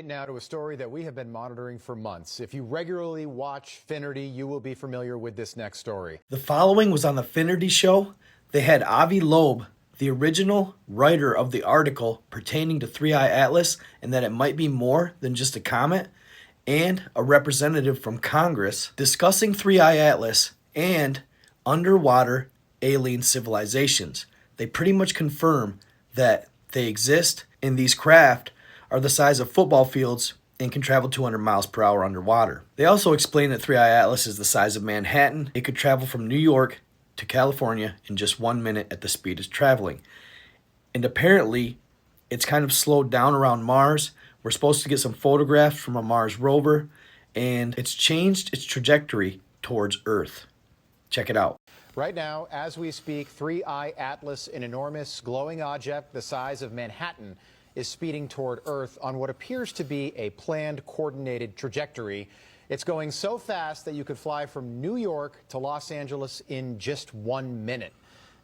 Now to a story that we have been monitoring for months. If you regularly watch Finnerty, you will be familiar with this next story. The following was on the Finnerty show. They had Avi Loeb, the original writer of the article pertaining to 3I Atlas and that it might be more than just a comet, and a representative from Congress discussing 3I Atlas and underwater alien civilizations. They pretty much confirm that they exist, and these craft are the size of football fields and can travel 200 miles per hour underwater. They also explain that 3I Atlas is the size of Manhattan. It could travel from New York to California in just 1 minute at the speed it's traveling. And apparently, it's kind of slowed down around Mars. We're supposed to get some photographs from a Mars rover, and it's changed its trajectory towards Earth. Check it out. Right now, as we speak, 3I Atlas, an enormous glowing object the size of Manhattan, is speeding toward Earth on what appears to be a planned, coordinated trajectory. It's going so fast that you could fly from New York to Los Angeles in just 1 minute.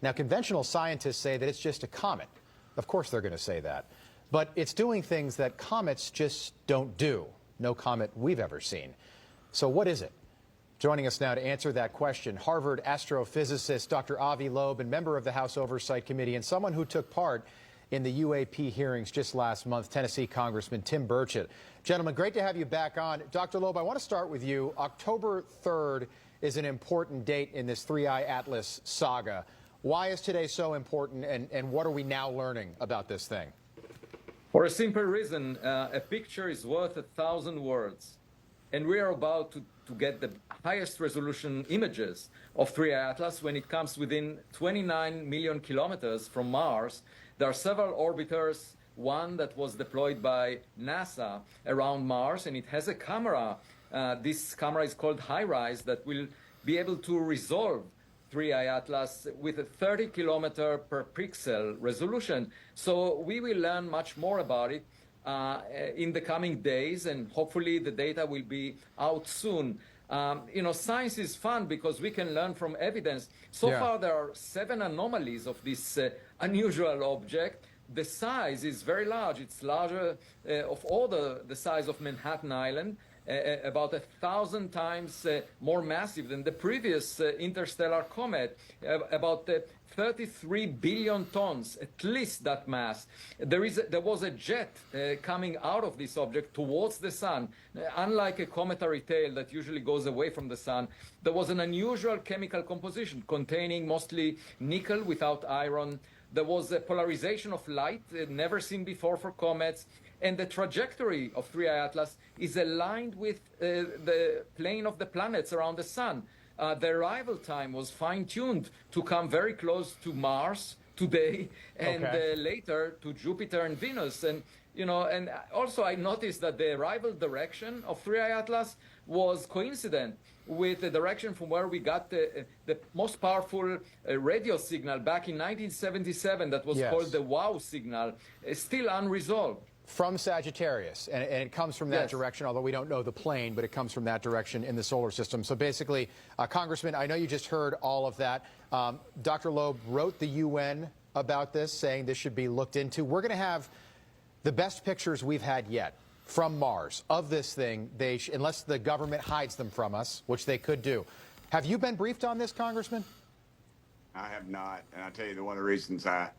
Now, conventional scientists say that it's just a comet. Of course they're going to say that. But it's doing things that comets just don't do. No comet we've ever seen. So what is it? Joining us now to answer that question, Harvard astrophysicist Dr. Avi Loeb, and member of the House Oversight Committee, and someone who took part in the UAP hearings just last month, Tennessee Congressman Tim Burchett. Gentlemen, great to have you back on. Dr. Loeb, I want to start with you. October 3rd is an important date in this 3I Atlas saga. Why is today so important, and what are we now learning about this thing? For a simple reason, a picture is worth 1,000 words. And we are about to get the highest resolution images of 3I Atlas when it comes within 29 million kilometers from Mars. There are several orbiters, one that was deployed by NASA around Mars, and it has a camera. This camera is called HiRISE that will be able to resolve 3I Atlas with a 30 kilometer per pixel resolution. So we will learn much more about it in the coming days, and hopefully the data will be out soon. Science is fun because we can learn from evidence. So far, there are 7 anomalies of this unusual object. The size is very large. It's larger of all the size of Manhattan Island, about 1,000 times more massive than the previous interstellar comet, about 33 billion tons, at least that mass. There was a jet coming out of this object towards the sun. Unlike a cometary tail that usually goes away from the sun, there was an unusual chemical composition containing mostly nickel without iron. There was a polarization of light never seen before for comets. And the trajectory of 3I Atlas is aligned with the plane of the planets around the sun. The arrival time was fine-tuned to come very close to Mars today, and later to Jupiter and Venus. And and also I noticed that the arrival direction of 3I Atlas was coincident with the direction from where we got the most powerful radio signal back in 1977 that was called the WOW signal, still unresolved. From Sagittarius, and it comes from that direction, although we don't know the plane, but it comes from that direction in the solar system. So basically, Congressman, I know you just heard all of that. Dr. Loeb wrote the UN about this, saying this should be looked into. We're going to have the best pictures we've had yet from Mars of this thing, unless the government hides them from us, which they could do. Have you been briefed on this, Congressman? I have not, and I'll tell you, one of the reasons I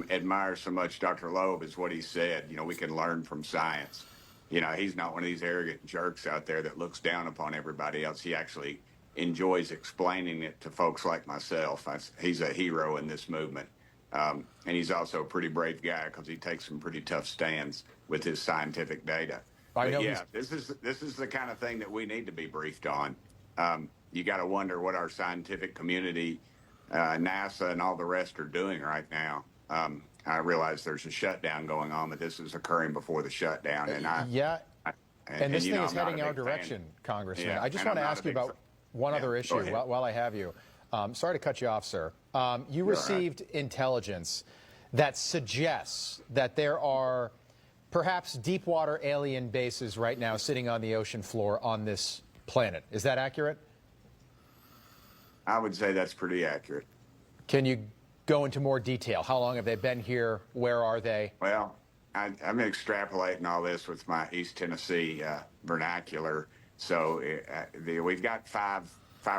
admire so much Dr. Loeb is what he said. We can learn from science. He's not one of these arrogant jerks out there that looks down upon everybody else. He actually enjoys explaining it to folks like myself. He's a hero in this movement. And he's also a pretty brave guy because he takes some pretty tough stands with his scientific data. But yeah, this is the kind of thing that we need to be briefed on. You got to wonder what our scientific community, NASA and all the rest are doing right now. I realize there's a shutdown going on, but this is occurring before the shutdown. And and this thing is heading our direction, Congressman. Yeah, I just want to ask you about one other issue while I have you. Sorry to cut you off, sir. You received intelligence that suggests that there are perhaps deep water alien bases right now sitting on the ocean floor on this planet. Is that accurate? I would say that's pretty accurate. Can you go into more detail? How long have they been here? Where are they? Well, I'm extrapolating all this with my East Tennessee vernacular. So we've got five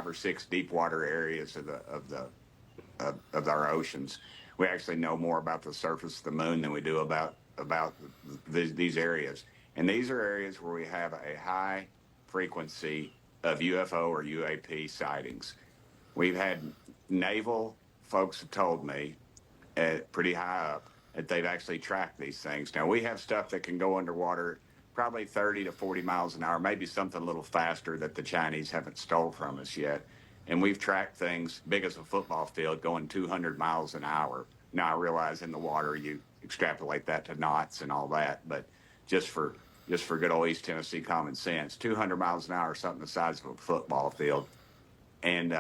or six deep water areas of our oceans. We actually know more about the surface of the moon than we do about these areas. And these are areas where we have a high frequency of UFO or UAP sightings. We've had naval folks have told me pretty high up that they've actually tracked these things. Now, we have stuff that can go underwater probably 30 to 40 miles an hour, maybe something a little faster that the Chinese haven't stole from us yet. And we've tracked things big as a football field going 200 miles an hour. Now, I realize in the water you extrapolate that to knots and all that, but just for good old East Tennessee common sense, 200 miles an hour is something the size of a football field. And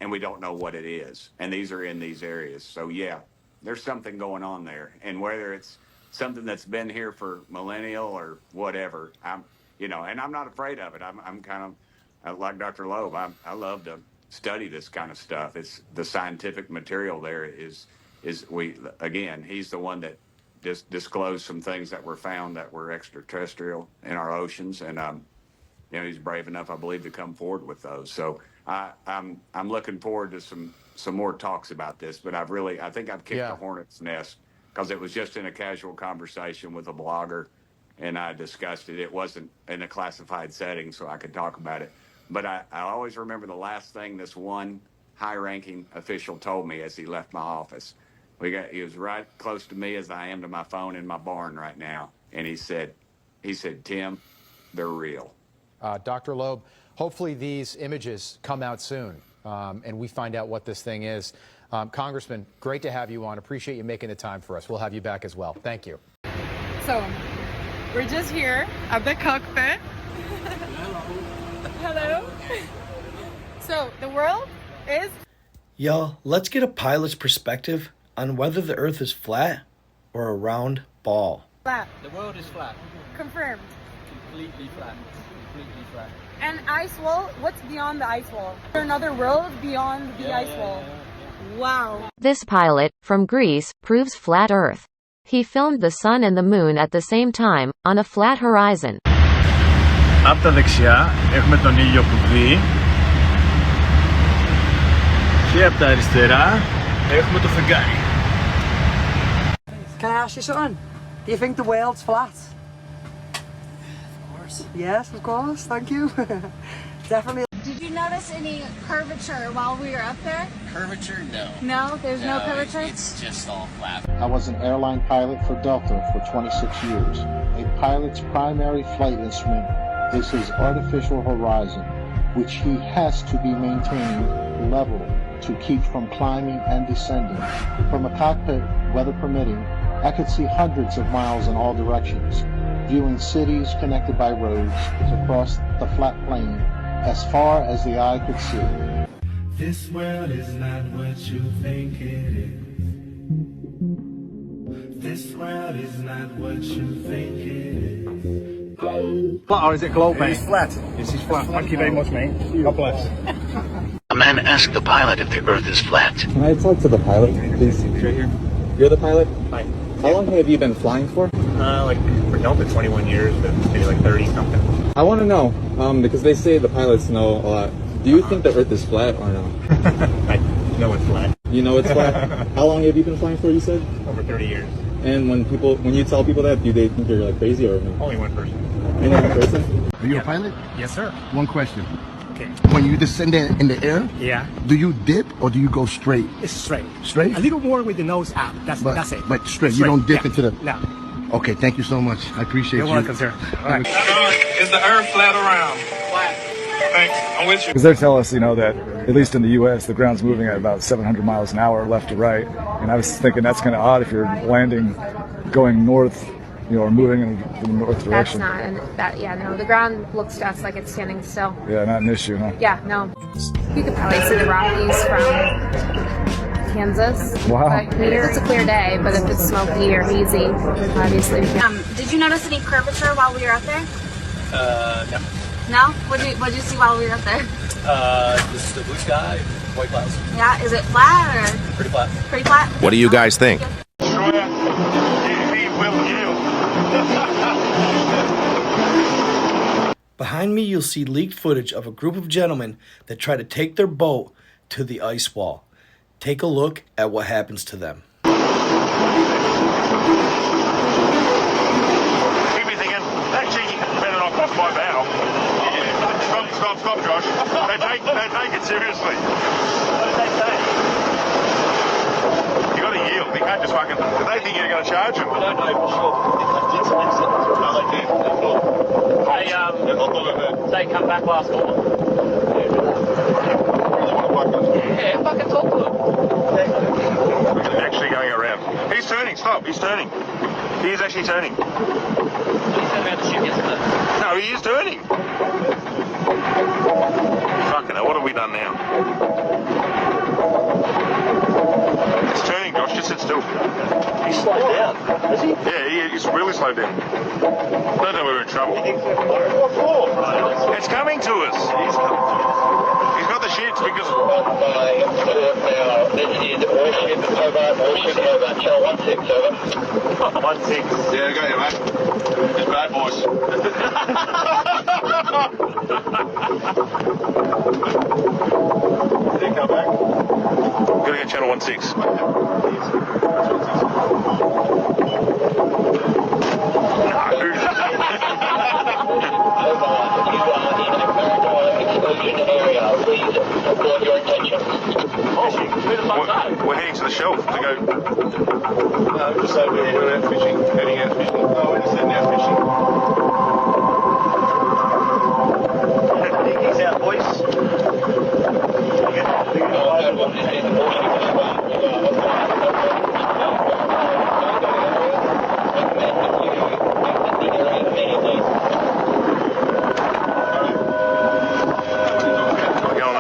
we don't know what it is. And these are in these areas. So, yeah, there's something going on there. And whether it's something that's been here for millennial or whatever, and I'm not afraid of it. I'm kind of like Dr. Loeb. I love to study this kind of stuff. It's the scientific material there he's the one that disclosed some things that were found that were extraterrestrial in our oceans. And, he's brave enough, I believe, to come forward with those. So I'm looking forward to some more talks about this. But I think I've kicked the hornet's nest because it was just in a casual conversation with a blogger, and I discussed it. It wasn't in a classified setting, so I could talk about it. But I always remember the last thing this one high-ranking official told me as he left my office. He was right close to me as I am to my phone in my barn right now, and he said, Tim, they're real. Dr. Loeb, hopefully these images come out soon and we find out what this thing is. Congressman, great to have you on. Appreciate you making the time for us. We'll have you back as well. Thank you. So, we're just here at the cockpit. Hello. So, the world is... Y'all, let's get a pilot's perspective on whether the Earth is flat or a round ball. flat. The world is flat. Confirmed. Completely flat. Completely flat. And ice wall, what's beyond the ice wall? Is there another world beyond the ice wall? Wow. This pilot, from Greece, proves flat Earth. He filmed the sun and the moon at the same time, on a flat horizon. Από τα δεξιά έχουμε τον ήλιο που βγει και από τα αριστερά έχουμε το φεγγάρι. Can I ask you something? Do you think the world's flat? Of course. Yes, of course. Thank you. Definitely. Did you notice any curvature while we were up there? Curvature? No. No, there's no curvature? It's just all flat. I was an airline pilot for Delta for 26 years. A pilot's primary flight instrument is his artificial horizon, which he has to be maintained level to keep from climbing and descending. From a cockpit, weather permitting, I could see hundreds of miles in all directions, viewing cities connected by roads across the flat plain as far as the eye could see. This world is not what you think it is. This world is not what you think it is. Flat or is it globe, mate? It's flat. This is flat. Thank you very much, mate. God bless. A man asked the pilot if the Earth is flat. Can I talk to the pilot, please? Right here. You're the pilot? Hi. How long have you been flying for? For Delta, 21 years, but maybe like 30 something. I want to know, because they say the pilots know a lot. Do you think the Earth is flat or no? I know it's flat. You know it's flat? How long have you been flying for, you said? Over 30 years. And when you tell people that, do they think you're like crazy or no? Only one person. Only one person? Are you a pilot? Yes, sir. One question. Okay. When you descend in the air, Yeah. do you dip or do you go straight? It's straight. Straight? A little more with the nose out. That's it. But straight. You don't dip into the... No. Okay, thank you so much. I appreciate You're you. welcome, sir. All right. Is the Earth flat or round? Flat. Thanks. I'm with you. Because they tell us, that at least in the U.S., the ground's moving at about 700 miles an hour left to right. And I was thinking that's kind of odd if you're landing, going north, or moving in the north direction. No, the ground looks to us like it's standing still. Yeah, not an issue, huh? Yeah, no. You could probably see the Rockies from Kansas. Wow. But it's a clear day, but if it's smoky or hazy, obviously we can't. Did you notice any curvature while we were up there? No. No? What did you see while we were up there? This is the blue sky, white clouds. Yeah, is it flat or? Pretty flat. Pretty flat? What do you guys think? GDP will yield Behind me, you'll see leaked footage of a group of gentlemen that try to take their boat to the ice wall. Take a look at what happens to them. Keep me thinking, that cheeky better not cross my bow. Stop, Josh. They take it seriously. What did they say? You got to yield. You can't just fucking. Do they think you're going to charge them? I don't know for sure. They come back last call. Yeah, fucking talk to them. Actually going around. He's turning. Stop. He's turning. He is actually turning. He said about the ship yesterday. No, he is turning. Fucking hell, what have we done now? It's turning, Josh. Just sit still. He's slowed down, has he? Yeah, he's really slowed down. Don't know we're in trouble. It's coming to us. He's got the shits because... This is Warship over, Channel 16 over. 16. Yeah, go ahead, mate. It's bad, boys. Did he come back? Gotta get Channel 16. We're heading to the shelf to go. No, just over here. We're out fishing. Heading out fishing. No, we're just heading out fishing. He's out, boys.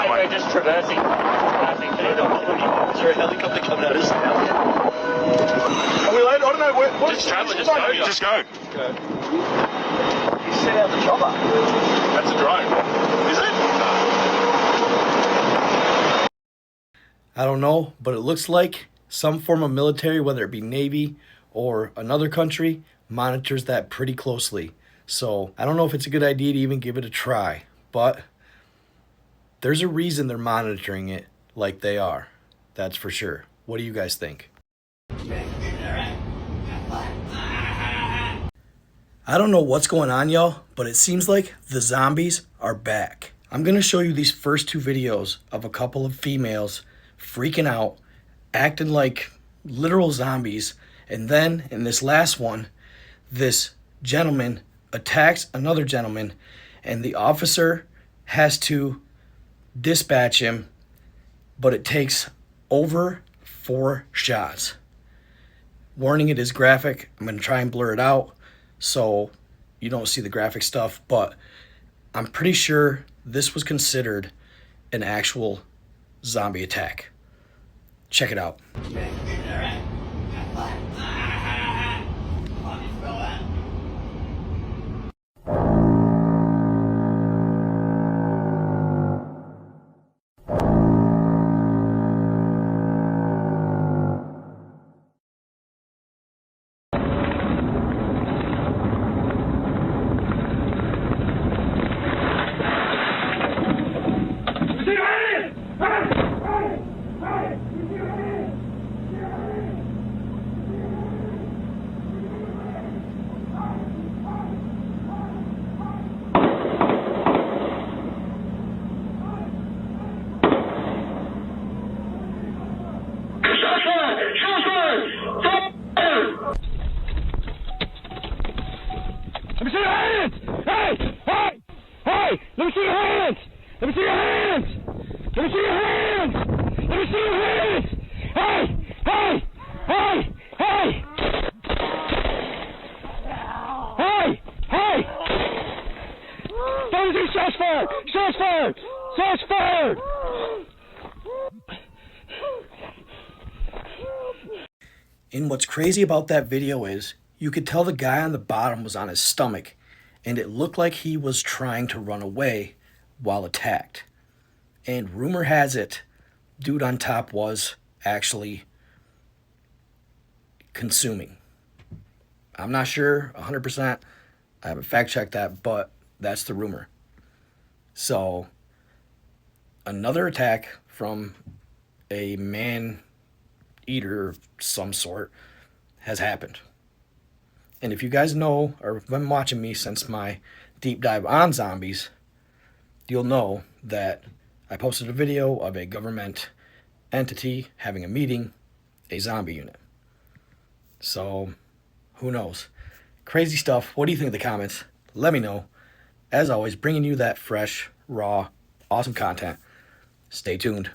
We're just traversing. Is there a helicopter coming at us now? Are we late? I don't know. Just go. Just go. You sent out the chopper. That's a drone. Is it? I don't know, but it looks like some form of military, whether it be Navy or another country, monitors that pretty closely. So I don't know if it's a good idea to even give it a try, but there's a reason they're monitoring it like they are. That's for sure. What do you guys think? I don't know what's going on, y'all, but it seems like the zombies are back. I'm going to show you these first two videos of a couple of females freaking out, acting like literal zombies. And then in this last one, this gentleman attacks another gentleman, and the officer has to dispatch him, but it takes over 4 shots. Warning, it is graphic. I'm going to try and blur it out so you don't see the graphic stuff, but I'm pretty sure this was considered an actual zombie attack. Check it out. Let me see your hands! Hey! Hey! Hey! Let me see your hands! Let me see your hands! Let me see your hands! Let me see your hands! Hey! Hey! Hey! Hey! Hey! Hey! Don't do shots fired! Shots fired! Shots fired! And what's crazy about that video is you could tell the guy on the bottom was on his stomach, and it looked like he was trying to run away while attacked. And rumor has it, dude on top was actually consuming. I'm not sure 100%. I haven't fact checked that, but That's the rumor. So, another attack from a man-eater of some sort has happened. And if you guys know, or have been watching me since my deep dive on zombies, you'll know that I posted a video of a government entity having a meeting, a zombie unit. So, who knows? Crazy stuff. What do you think in the comments? Let me know. As always, bringing you that fresh, raw, awesome content. Stay tuned.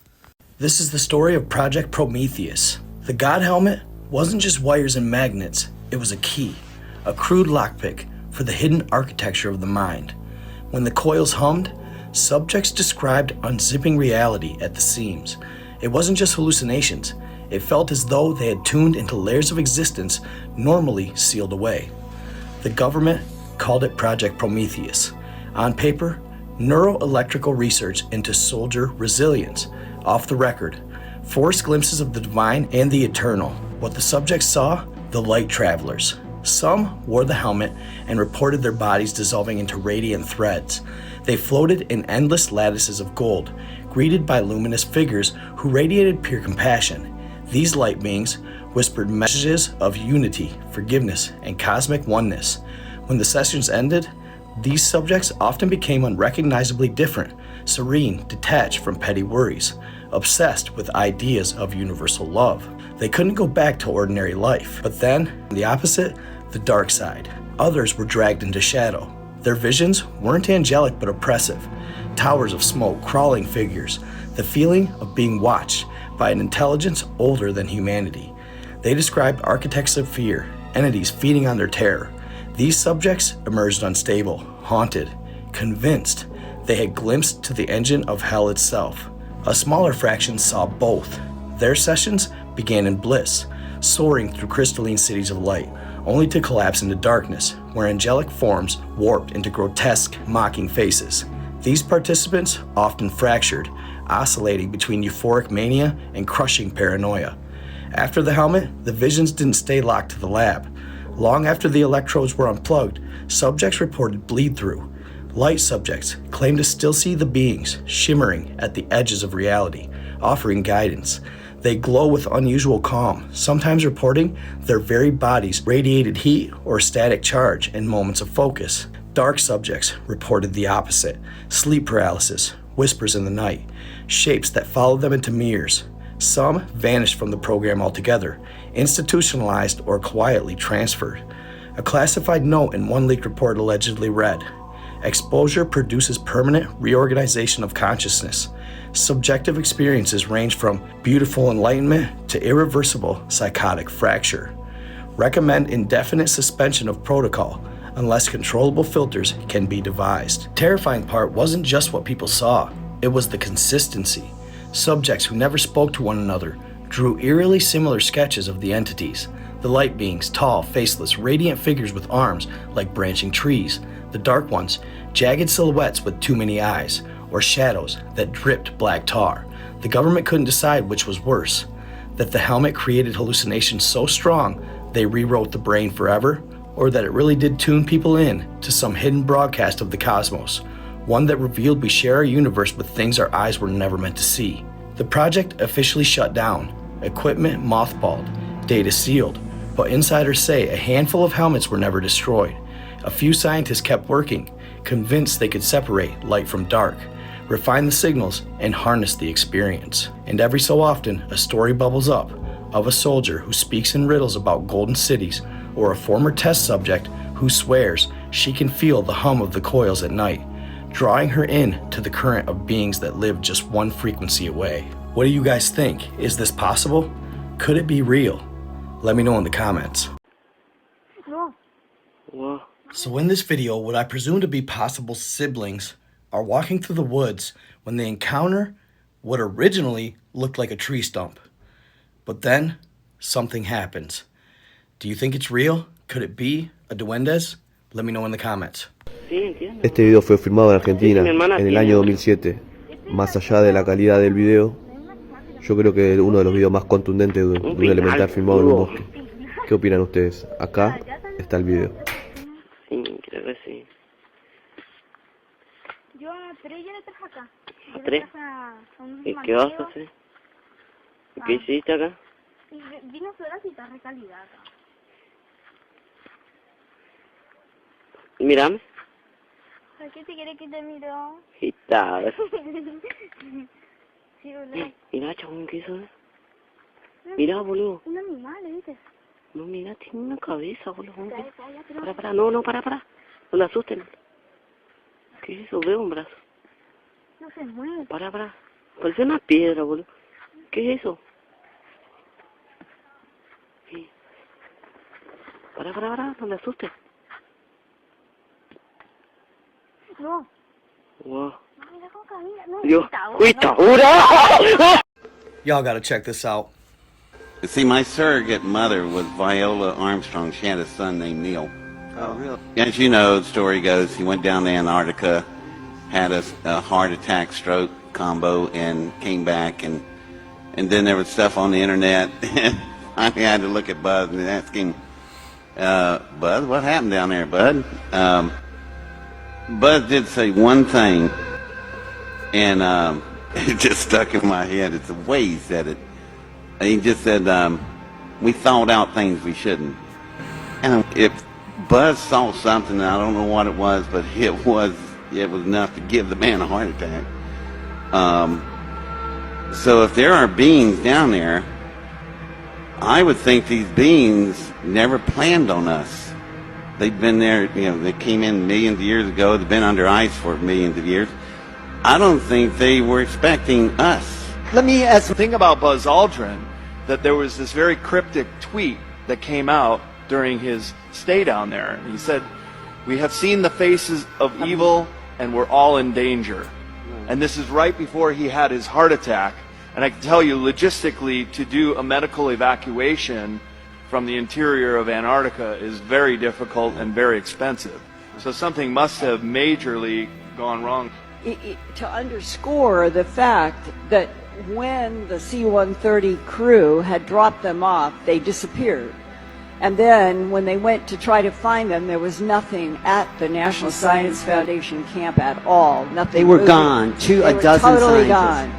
This is the story of Project Prometheus. The God helmet wasn't just wires and magnets. It was a key, a crude lockpick for the hidden architecture of the mind. When the coils hummed, subjects described unzipping reality at the seams. It wasn't just hallucinations. It felt as though they had tuned into layers of existence normally sealed away. The government called it Project Prometheus. On paper, neuroelectrical research into soldier resilience. Off the record, forced glimpses of the divine and the eternal. What the subjects saw? The light travelers. Some wore the helmet and reported their bodies dissolving into radiant threads. They floated in endless lattices of gold, greeted by luminous figures who radiated pure compassion. These light beings whispered messages of unity, forgiveness, and cosmic oneness. When the sessions ended, these subjects often became unrecognizably different, serene, detached from petty worries, obsessed with ideas of universal love. They couldn't go back to ordinary life. But then, the opposite, the dark side. Others were dragged into shadow. Their visions weren't angelic but oppressive. Towers of smoke, crawling figures, the feeling of being watched by an intelligence older than humanity. They described architects of fear, entities feeding on their terror. These subjects emerged unstable, haunted, convinced they had glimpsed to the engine of hell itself. A smaller fraction saw both. Their sessions began in bliss, soaring through crystalline cities of light, only to collapse into darkness, where angelic forms warped into grotesque, mocking faces. These participants often fractured, oscillating between euphoric mania and crushing paranoia. After the helmet, the visions didn't stay locked to the lab. Long after the electrodes were unplugged, subjects reported bleed-through. Light subjects claimed to still see the beings shimmering at the edges of reality, offering guidance. They glow with unusual calm, sometimes reporting their very bodies radiated heat or static charge in moments of focus. Dark subjects reported the opposite: sleep paralysis, whispers in the night, shapes that followed them into mirrors. Some vanished from the program altogether, institutionalized or quietly transferred. A classified note in one leaked report allegedly read, "Exposure produces permanent reorganization of consciousness. Subjective experiences range from beautiful enlightenment to irreversible psychotic fracture. Recommend indefinite suspension of protocol unless controllable filters can be devised." Terrifying part wasn't just what people saw, it was the consistency. Subjects who never spoke to one another drew eerily similar sketches of the entities. The light beings, tall, faceless, radiant figures with arms like branching trees. The dark ones, jagged silhouettes with too many eyes, or shadows that dripped black tar. The government couldn't decide which was worse, that the helmet created hallucinations so strong they rewrote the brain forever, or that it really did tune people in to some hidden broadcast of the cosmos, one that revealed we share a universe with things our eyes were never meant to see. The project officially shut down, equipment mothballed, data sealed, but insiders say a handful of helmets were never destroyed. A few scientists kept working, convinced they could separate light from dark, refine the signals, and harness the experience. And every so often, a story bubbles up of a soldier who speaks in riddles about golden cities, or a former test subject who swears she can feel the hum of the coils at night, drawing her in to the current of beings that live just one frequency away. What do you guys think? Is this possible? Could it be real? Let me know in the comments. So in this video, what I presume to be possible siblings are walking through the woods when they encounter what originally looked like a tree stump. But then, something happens. Do you think it's real? Could it be a duendes? Let me know in the comments. Este video fue filmado en Argentina en el año 2007. Más allá de la calidad del video, yo creo que es uno de los videos más contundentes de un elemental filmado en un bosque. ¿Qué opinan ustedes? Acá está el video. Sí, creo que sí. Yo a 3 ya le traje acá. Yo ¿A 3? le traje a unos ¿Y qué vas a manteos. hacer? ¿Qué hiciste acá? Y vino su grasita recalidad acá. Mírame. ¿Por qué te quiere que te miro? Y tal. Sí, boludo. Mira, chabón, ¿qué hizo? Mira, boludo. Un animal, ¿viste? No, mira, tiene una cabeza, boludo. Para. Para, no, para. No la asusten. ¿Qué es eso? Veo un brazo. No se mueve. Para. Parece una piedra, boludo. ¿Qué es eso? Sí. Para, no la asusten. No. Wow. Mira cómo camina. No, Dios, cuita, Y'all gotta check this out. See, my surrogate mother was Viola Armstrong. She had a son named Neil. Oh, really? As you know, the story goes, he went down to Antarctica, had a heart attack, stroke combo, and came back. And then there was stuff on the internet. I had to look at Bud and ask him, Bud, what happened down there, Bud? Bud did say one thing, and it just stuck in my head. It's the way he said it. He just said, we thought out things we shouldn't. And if Buzz saw something, I don't know what it was, but it was enough to give the man a heart attack. So if there are beings down there, I would think these beings never planned on us. They've been there, they came in millions of years ago. They've been under ice for millions of years. I don't think they were expecting us. Let me ask the thing about Buzz Aldrin, that there was this very cryptic tweet that came out during his stay down there. He said, "We have seen the faces of evil and we're all in danger." And this is right before he had his heart attack. And I can tell you, logistically, to do a medical evacuation from the interior of Antarctica is very difficult and very expensive. So something must have majorly gone wrong. To underscore the fact that when the C-130 crew had dropped them off, they disappeared. And then when they went to try to find them, there was nothing at the National Science Foundation camp at all. Nothing. They were moving. gone. They A were dozen totally scientists. gone.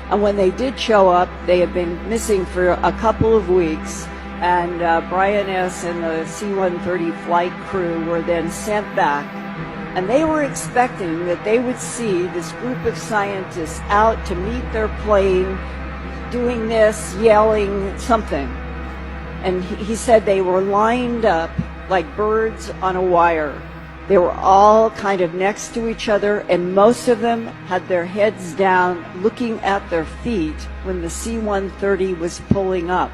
And when they did show up, they had been missing for a couple of weeks. And Brian S. and the C-130 flight crew were then sent back. And they were expecting that they would see this group of scientists out to meet their plane, doing this, yelling something. And he said they were lined up like birds on a wire. They were all kind of next to each other, and most of them had their heads down, looking at their feet when the C-130 was pulling up.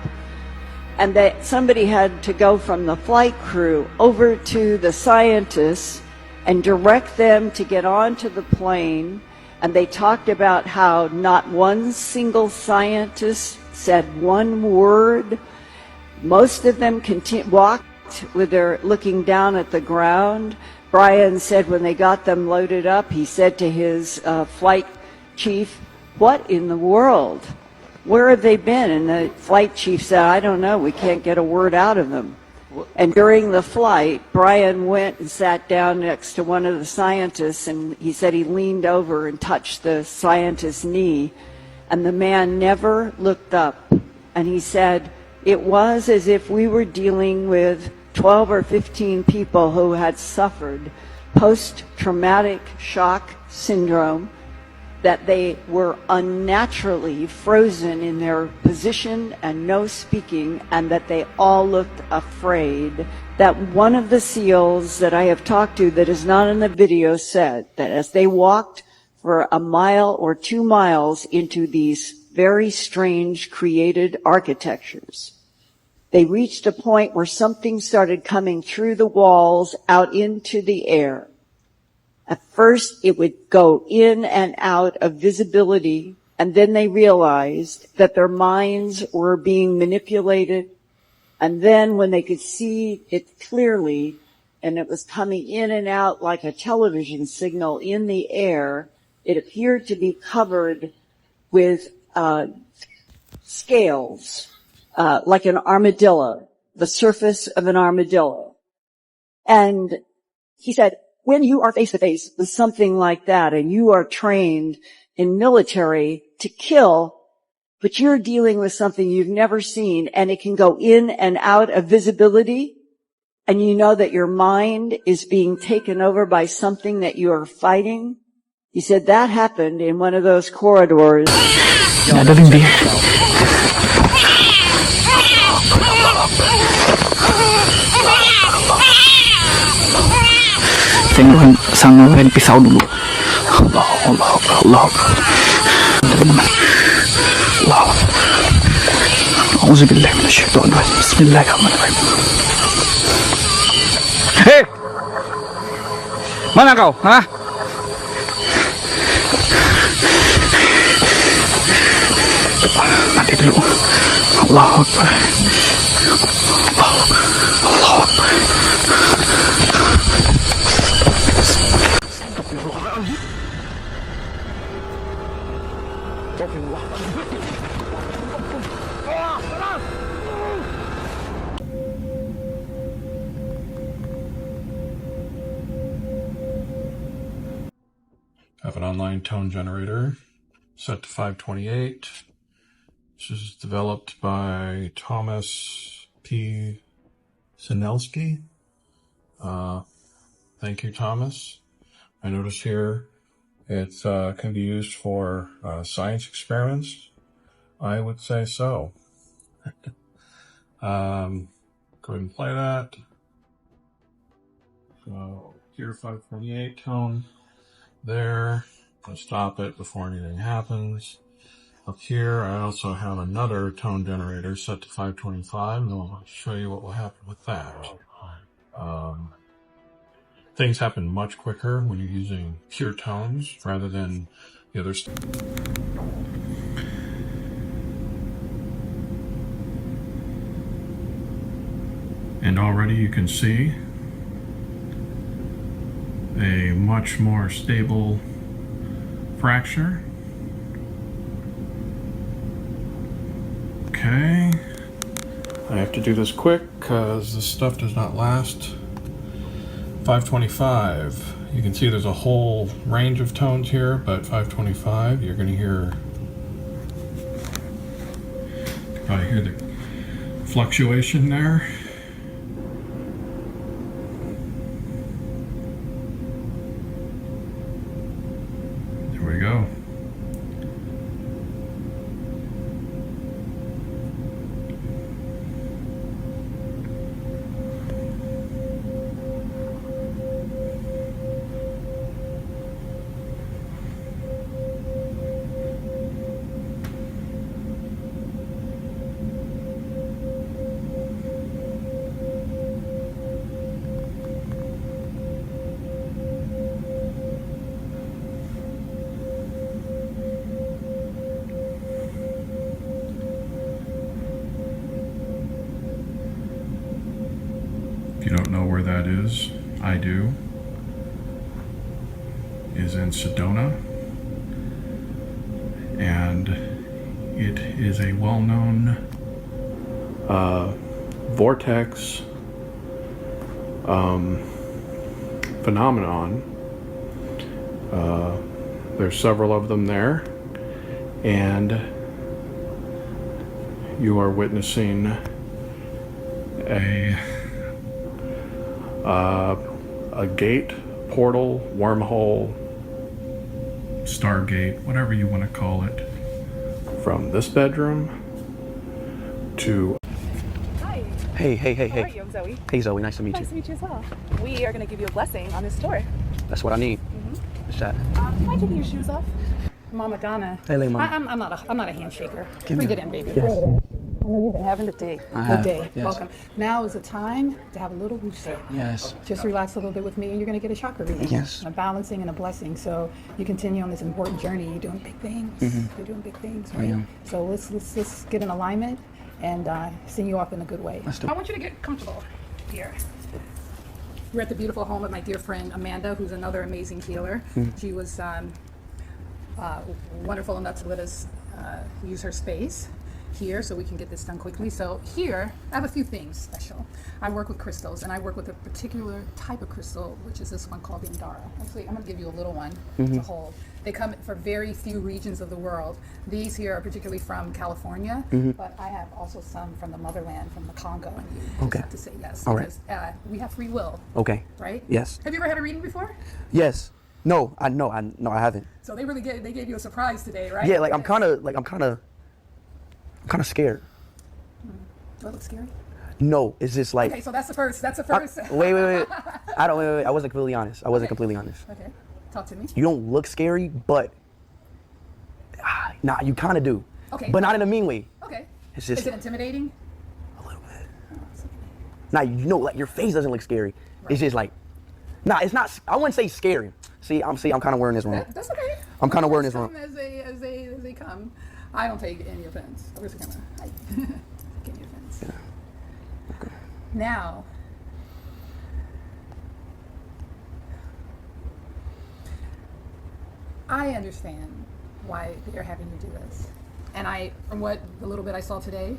And that somebody had to go from the flight crew over to the scientists and direct them to get onto the plane. And they talked about how not one single scientist said one word. Most of them walked with their looking down at the ground. Brian said when they got them loaded up, he said to his flight chief, "What in the world? Where have they been?" And the flight chief said, "I don't know. We can't get a word out of them." And during the flight, Brian went and sat down next to one of the scientists, and he said he leaned over and touched the scientist's knee, and the man never looked up. And he said, it was as if we were dealing with 12 or 15 people who had suffered post-traumatic shock syndrome, that they were unnaturally frozen in their position and no speaking, and that they all looked afraid. That one of the SEALs that I have talked to that is not in the video said that as they walked for a mile or 2 miles into these very strange created architectures, they reached a point where something started coming through the walls out into the air. At first, it would go in and out of visibility, and then they realized that their minds were being manipulated. And then when they could see it clearly, and it was coming in and out like a television signal in the air, it appeared to be covered with scales, like an armadillo, the surface of an armadillo. And he said, when you are face to face with something like that and you are trained in military to kill, but you're dealing with something you've never seen and it can go in and out of visibility, and you know that your mind is being taken over by something that you are fighting. He said that happened in one of those corridors. Saya ngeluarin pisau dulu. Allah, Allah, Allah. Teman-teman. Allah. Auzubillahi minasyaitonir rajim. Bismillahirrahmanirrahim. Hei! Mana kau? Hah? Nanti dulu. Allahu Akbar. Allahu Akbar. Have an online tone generator set to 528. This is developed by Thomas P. Sinelski. Thank you, Thomas. I notice here it can be used for science experiments. I would say so. Go ahead and play that. So here, 548 tone. There. I'll stop it before anything happens. Up here, I also have another tone generator set to 525, and I'll show you what will happen with that. Things happen much quicker when you're using pure tones rather than the other stuff. And already you can see a much more stable fracture. Okay, I have to do this quick because this stuff does not last. 525, you can see there's a whole range of tones here, but 525, you're going to hear, you can probably hear the fluctuation there. There we go. If you don't know where that is, I do. Is in Sedona, and it is a well-known vortex phenomenon. There's several of them there, and you are witnessing a gate, portal, wormhole, stargate, whatever you want to call it, from this bedroom to... Hi. Hey. How are you? I'm Zoe. Hey Zoe, nice to meet you. Nice to meet you as well. We are going to give you a blessing on this tour. That's what I need. What's that? Mind taking your shoes off? Mama Donna. Hey, Mama. I'm not a handshaker. Give Bring me- it in, baby. Yes. Bring it in. I know you've been having a day. I Good have, day. yes. Welcome. Now is the time to have a little wuxia. Yes. Just relax a little bit with me, and you're going to get a chakra reading. Yes. A balancing and a blessing. So you continue on this important journey. You're doing big things. Mhm. You're doing big things, I right? am. So let's get in alignment and send you off in a good way. Let's do it. I want you to get comfortable here. We're at the beautiful home of my dear friend Amanda, who's another amazing healer. She was wonderful enough to let us use her space. here so we can get this done quickly. So here, I have a few things special. I work with crystals, and I work with a particular type of crystal, which is this one called the Indara. Actually, I'm gonna give you a little one to hold. They come for very few regions of the world. These here are particularly from California, but I have also some from the motherland, from the Congo, and you just have to say yes. All right. Because we have free will. Okay. Right? Yes. Have you ever had a reading before? Yes. No, I haven't. So they gave you a surprise today, right? Yeah, I'm kind of scared. Do I look scary? No, it's just like. Okay, so that's the first. That's the first. Wait. I wasn't completely honest. Completely honest. Okay, talk to me. You don't look scary, but nah, you kind of do. Okay. But not in a mean way. Okay. It's just. Is it intimidating? A little bit. Nah, like your face doesn't look scary. Right. It's just like, nah, it's not. I wouldn't say scary. See, I'm kind of wearing this wrong. That's okay. I'm kind of wearing this wrong. As they come, I don't take any offense. I'm just gonna take any offense. Yeah. Okay. Now, I understand why they're having you do this, and from what the little bit I saw today,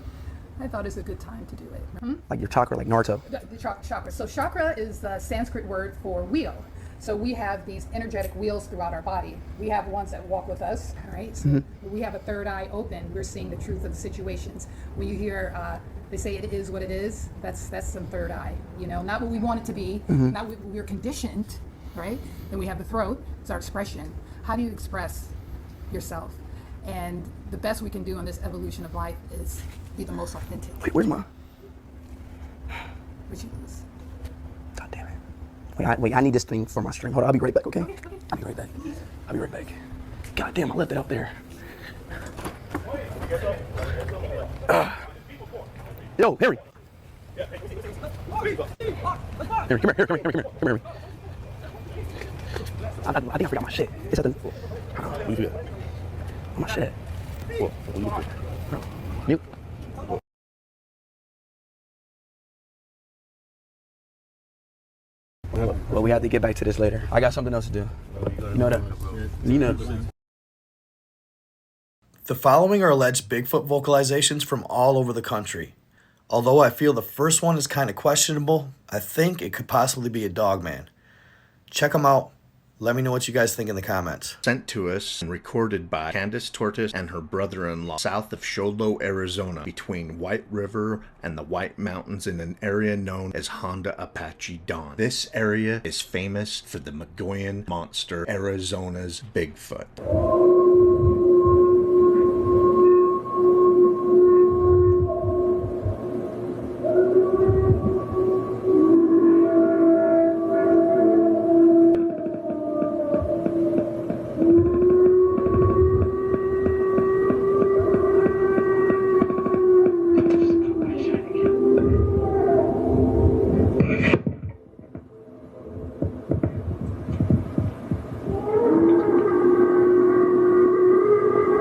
I thought it's a good time to do it. Like your chakra, like Naruto. The chakra. So chakra is the Sanskrit word for wheel. So we have these energetic wheels throughout our body. We have ones that walk with us, all right? So we have a third eye open. We're seeing the truth of the situations. When you hear, they say it is what it is, that's some third eye, not what we want it to be, not what we're conditioned, right? Then we have the throat, it's our expression. How do you express yourself? And the best we can do in this evolution of life is be the most authentic. Wait, where's my? Where'd you lose? God damn it. Wait, I need this thing for my string. Hold on, I'll be right back, okay? I'll be right back. God damn, I left it out there. Yo, Harry. Harry, come here. I think I forgot my shit. It's at the... My shit. Mute. Well, we have to get back to this later. I got something else to do. You know that. The following are alleged Bigfoot vocalizations from all over the country. Although I feel the first one is kind of questionable, I think it could possibly be a dog man. Check them out. Let me know what you guys think in the comments. Sent to us and recorded by Candace Tortis and her brother-in-law south of Sholo, Arizona, between White River and the White Mountains in an area known as Honda Apache Dawn. This area is famous for the Magoyan monster, Arizona's Bigfoot.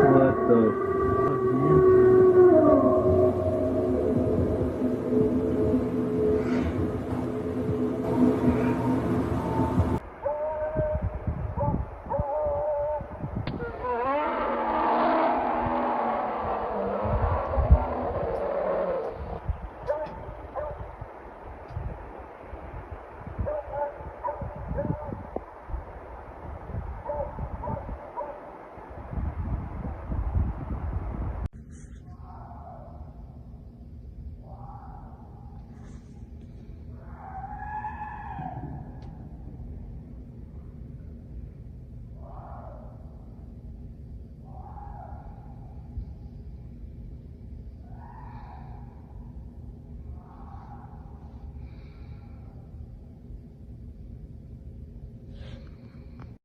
What the